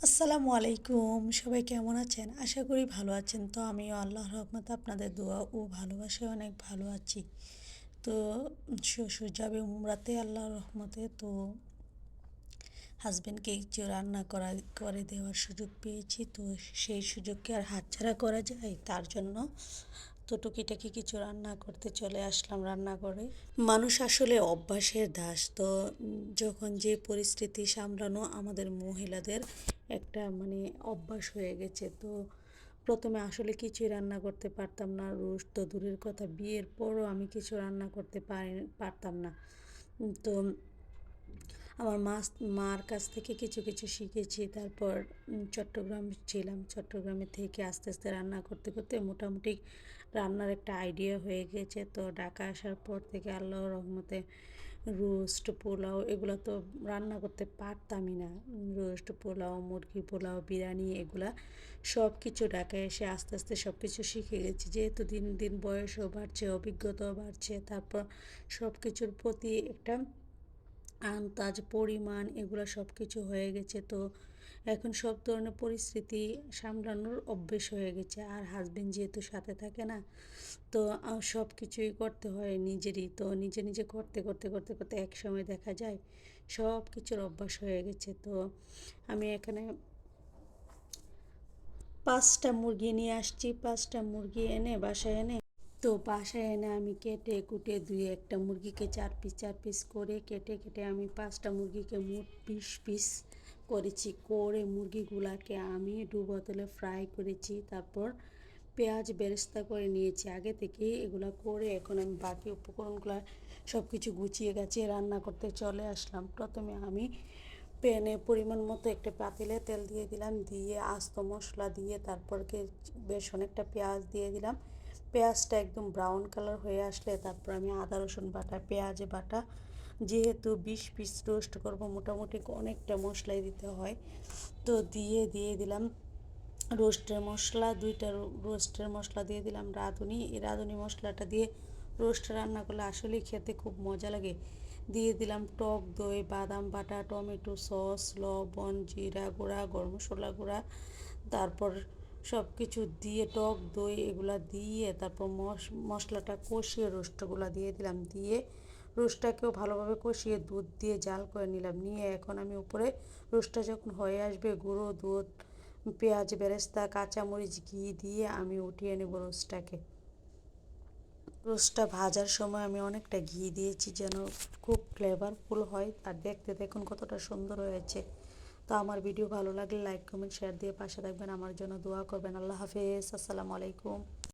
আসসালামু আলাইকুম, সবাই কেমন আছেন? আশা করি ভালো আছেন। তো আমিও আল্লাহর রহমতে আপনাদের দোয়া ও ভালোবাসায় অনেক ভালো আছি। তো শ্বশুর যাবে উমরাতে আল্লাহর রহমতে। তো হাজবেন্ডকে কিছু রান্না করে দেওয়ার সুযোগ পেয়েছি। তো সেই সুযোগকে আর হাতছাড়া করা যায়? তার জন্য তো টুকিটাকি কিছু রান্না করতে চলে আসলাম রান্নাঘরে। মানুষ আসলে অভ্যাসের দাস। তো যখন যে পরিস্থিতি সামলানো আমাদের মহিলাদের একটা অভ্যাস হয়ে গেছে। তো প্রথমে আসলে কিছুই রান্না করতে পারতাম না, রোস্ট তো দূরের কথা, বিয়ের পরও আমি কিছু রান্না করতে পারতাম না। তো আমার মার কাছ থেকে কিছু কিছু শিখেছি। তারপর চট্টগ্রাম ছিলাম, চট্টগ্রামে থেকে আস্তে আস্তে রান্না করতে করতে মোটামুটি রান্নার একটা আইডিয়া হয়ে গেছে। তো ঢাকা আসার পর থেকে আল্লাহর রহমতে রোস্ট পোলাও এগুলো তো রান্না করতে পারতামই না। রোস্ট পোলাও, মুরগি পোলাও, বিরিয়ানি এগুলা সব কিছু ঢাকায় এসে আস্তে আস্তে সব কিছু শিখে গেছি। যেহেতু দিন দিন বয়সও বাড়ছে, অভিজ্ঞতাও বাড়ছে, তারপর সব কিছুর প্রতি একটা আন্দাজ পরিমাণ এগুলো সব কিছু হয়ে গেছে। তো এখন সব ধরনের পরিস্থিতি সামলানোর অভ্যেস হয়ে গেছে। আর হাজবেন্ড যেহেতু সাথে থাকে না, তো সব কিছুই করতে হয় নিজেরই। তো নিজে নিজে করতে করতে করতে করতে এক সময় দেখা যায় সব কিছুর অভ্যাস হয়ে গেছে। তো আমি এখানে 5টা মুরগি নিয়ে আসছি। 5টা মুরগি এনে বাসায় এনে, তো বাসায় এনে আমি কেটে কুটে ধুয়ে একটা মুরগিকে 4 পিস করে কেটে কেটে আমি 5টা মুরগিকে মোট 20 পিস করেছি। করে মুরগিগুলাকে আমি ডুবো তেলে ফ্রাই করেছি। তারপর পেঁয়াজ বেরেস্তা করে নিয়েছি আগে থেকেই। এগুলো করে এখন আমি বাকি উপকরণগুলো সব কিছু গুছিয়ে গাছিয়ে রান্না করতে চলে আসলাম। প্রথমে আমি প্যানে পরিমাণ মতো একটা পাতিলে তেল দিয়ে দিলাম, দিয়ে আস্ত মশলা দিয়ে তারপরকে বেশ অনেকটা পেঁয়াজ দিয়ে দিলাম। পেঁয়াজটা একদম ব্রাউন কালার হয়ে আসলে তারপর আমি আদা রসুন বাটা, পেঁয়াজ বাটা, যেহেতু 20 পিস রোস্ট করব মোটামুটি অনেকটা মশলাই দিতে হয়। তো দিয়ে দিলাম রোস্টের মশলা, 2টা রোস্টের মশলা দিয়ে দিলাম রাঁধুনি। এই রাঁধুনি মশলাটা দিয়ে রোস্ট রান্না করলে আসলেই খেতে খুব মজা লাগে। দিয়ে দিলাম টক দই, বাদাম বাটা, টমেটো সস, লবণ, জিরা গুঁড়া, গরম মশলা গুঁড়া, তারপর সব কিছু দিয়ে টক দই এগুলা দিয়ে তারপর মশলাটা কষিয়ে রোস্টগুলো দিয়ে দিলাম। দিয়ে রোস্টটাকেও ভালোভাবে কষিয়ে দুধ দিয়ে জাল করে নিলাম। নিয়ে এখন আমি উপরে রোস্টটা যখন হয়ে আসবে গুঁড়ো দুধ, পেঁয়াজ বেরেস্তা, কাঁচামরিচ, ঘি দিয়ে আমি উঠিয়ে নেব রোস্টটাকে। রোস্টটা ভাজার সময় আমি অনেকটা ঘি দিয়েছি যেন খুব ফ্লেভারফুল হয়। আর দেখতে দেখুন কতটা সুন্দর হয়েছে। তো আমার ভিডিও ভালো লাগলে লাইক কমেন্ট শেয়ার দিয়ে পাশে থাকবেন, আমার জন্য দোয়া করবেন। আল্লাহ হাফেজ, আসসালামু আলাইকুম।